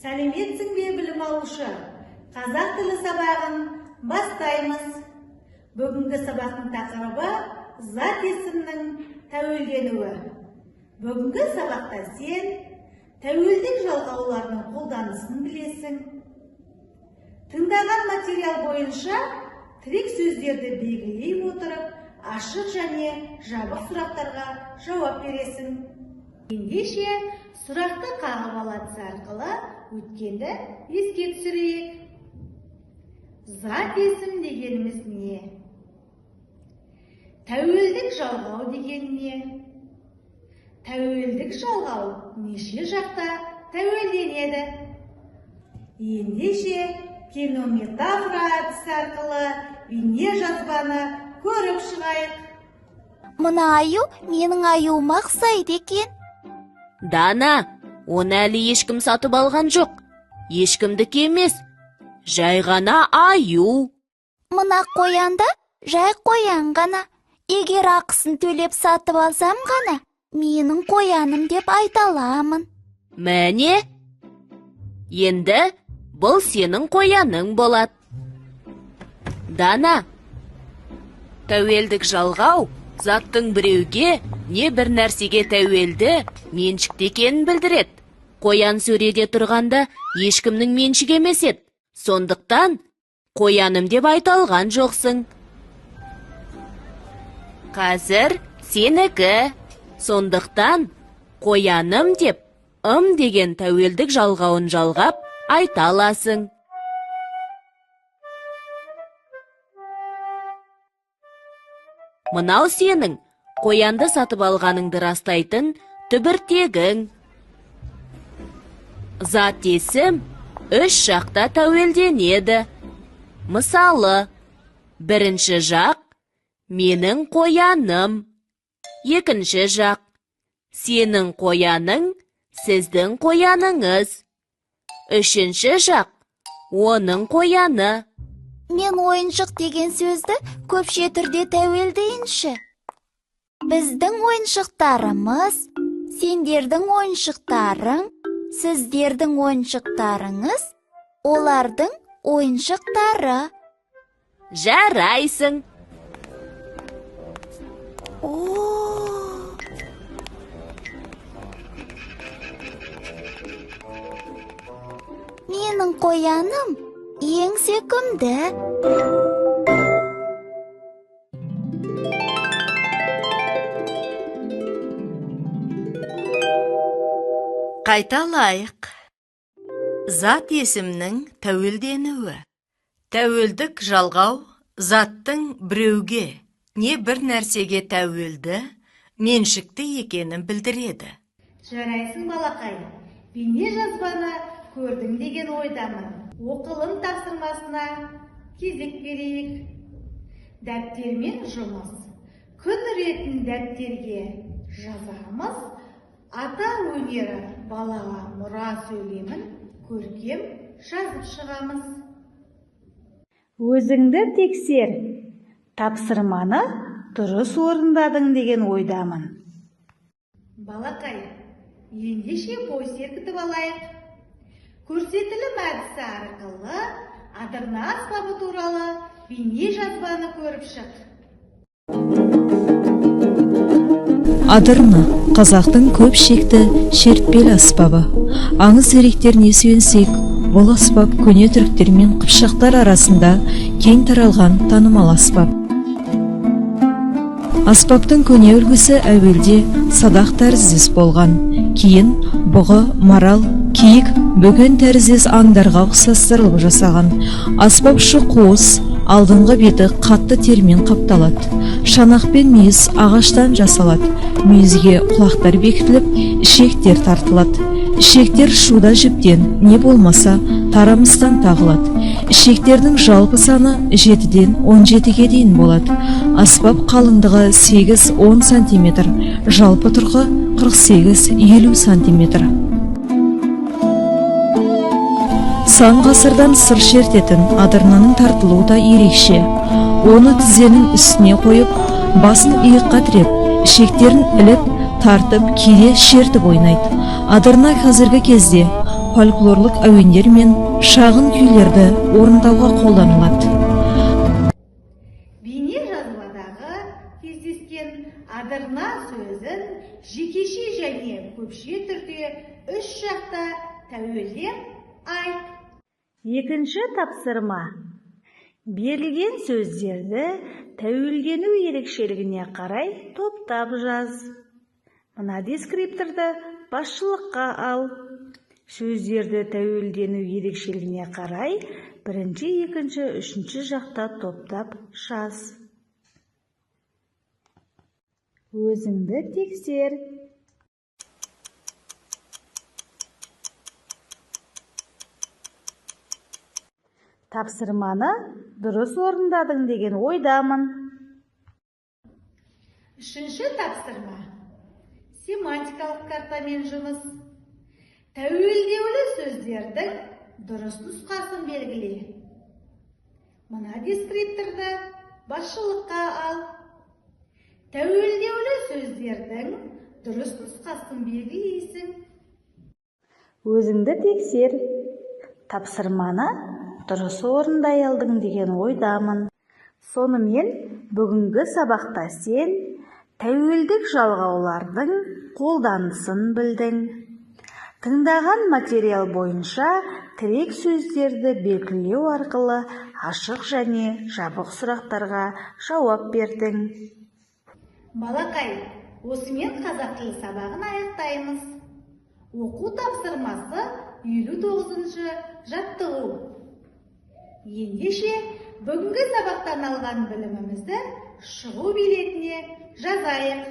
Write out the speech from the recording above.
Сәлеметсің бе білім алушы? Қазақ тілі сабағын бастаймыз. Бүгінгі сабақтың тақырыбы зат есімнің тәуелденуі. Бүгінгі сабақта сен тәуелдік жалғауларының қолданысын білесің. Тыңдаған материал бойынша тірек сөздерді белгілей отырып, ашық және жабық сұрақтарға жауап бересің. Ендеше сұрақты қағып алатысы арқылы өткенді еске түсірейік. Зат есім дегеніміз не? Тәуелдік жалғау деген не? Тәуелдік жалғау неше жақта тәуелденеді? Ендеше кинометафора әдісі арқылы бейне жазбаны көріп шығайық. Мына аю менің аюыма ұқсайды екен. Дана, оны әлі ешкім сатып алған жоқ. Ешкімдікі емес, жай ғана аю. Мына қоянда жай қоян ғана. Егер ақысын төлеп сатып алсам ғана, менің қояным деп айта аламын. Мәне? Енді бұл сенің қояның болады. Дана, тәуелдік жалғау заттың біреуге не бір нәрсеге тәуелді меншікті екенін білдіреді. Қоян сөреде тұрғанда ешкімнің меншігі емес еді. Сондықтан қояным деп айта алған жоқсың. Қазір сенікі. Сондықтан қояным деп деген тәуелдік жалғауын жалғап айта аласың. Мынау сенің қоянды сатып алғаныңды растайтын түбіртегің. Зат есім үш жақта тәуелденеді. Мысалы, бірінші жақ менің қояным, екінші жақ сенің қояның, сіздің қояныңыз, үшінші жақ оның қояны. Мен ойыншық деген сөзді көпше түрде тәуелдейінші. Біздің ойыншықтарымыз, сендердің ойыншықтарың, сіздердің ойыншықтарыңыз, олардың ойыншықтары. Жарайсың. Менің қояным ең сүйкімді. Қайталайық. Зат есімнің тәуелденуі. Тәуелдік жалғау заттың біреуге не бір нәрсеге тәуелді, меншікті екенін білдіреді. Жарайсың балақай, бейне жазбаны көрдің деген ойдамын. Оқылым тапсырмасына кезек берейік. Дәптермен жұмыс. Күн ретін дәптерге жазамыз. Ата өнері балаға мұра сөйлемін көркем жазып шығамыз. Өзіңді тексер. Тапсырманы дұрыс орындадың деген ойдамын. Балақай, ендеше бой серкітіп алайық. Көрсетілім әдісі арқылы адырна аспабы туралы бейне жазбаны көріп шық. Адырна – қазақтың көп шекті шертпелі аспабы. Аңыз деректеріне сүйенсек, бұл аспап көне түріктер мен қыпшақтар арасында кең таралған танымал аспап. Аспаптың көне үлгісі әуелде садақ тәріздес болған. Кейін бұғы, марал, киік, бөкен тәріздес аңдарға ұқсастырылып жасаған. Аспапшы қуыс, алдыңғы беті қатты термен қапталады. Шанақ пен мүйіз ағаштан жасалады. Мүйізге құлақтар бекітіліп, ішектер тартылады. Ішектер шуда жіптен, не болмаса тарамыстан тағылады. Ішектердің жалпы саны 7-ден 17-ге дейін болады. Аспап қалыңдығы 8-10 сантиметр, жалпы тұрқы 48-50 сантиметр. Сан ғасырдан сыр шертетін адырнаның тартылуы да ерекше. Оны тізенің үстіне қойып, басын иыққа тіреп, ішектерін іліп, тартып, кейде шертіп ойнайды. Адырна қазіргі кезде фольклорлық әуендер мен шағын күйлерді орындауға қолданылады. Бейне жазбадағы кездескен адырна сөзін жекеше және көпше түрде үш жақта тәуелдеп айт. Екінші тапсырма. Берілген сөздерді тәуелдену ерекшелігіне қарай топтап жаз. Мына дескрипторды басшылыққа ал. Сөздерді тәуелдену ерекшелігіне қарай бірінші, екінші, үшінші жақта топтап жаз. Өзіңді тексер. Тапсырманы дұрыс орындадың деген ойдамын. Үшінші тапсырма. Семантикалық картамен жұмыс. Тәуелдеулі сөздердің дұрыс нұсқасын белгіле. Мына дескрипторды басшылыққа ал. Тәуелдеулі сөздердің дұрыс нұсқасын белгілейсің. Өзіңді тексер. Тапсырманы дұрыс орындай алдың деген ойдамын. Сонымен бүгінгі сабақта сен тәуелдік жалғаулардың қолданысын білдің. Тыңдаған материал бойынша тірек сөздерді белгілеу арқылы ашық және жабық сұрақтарға жауап бердің. Балақай, осымен қазақ тілі сабағын аяқтаймыз. Оқу тапсырмасы 59-шы жаттығу. Ендеше бүгінгі сабақтан алған білімімізді шығу билетіне жазайық.